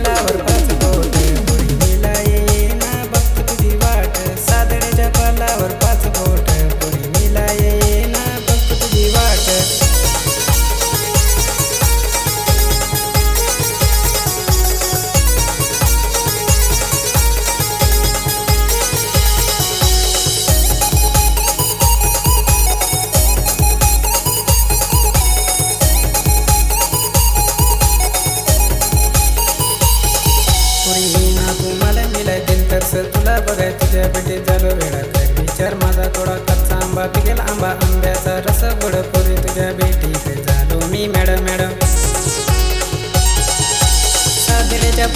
पालावर पाच बोट पोरीला येईना बघतो तुझी वाट सादडेच्या पालावर पाच बोट पोरीला येईना बघतो तुझी वाट तुला बघाय तुझ्या भेटीत झालो वेळा कर विचार माझा थोडा कच्चा आंबा पिकेल आंबा आंब्याचा रस गोड पोरी तुझ्या भेटीत झालो मी मॅडम मॅडम सादरेच्या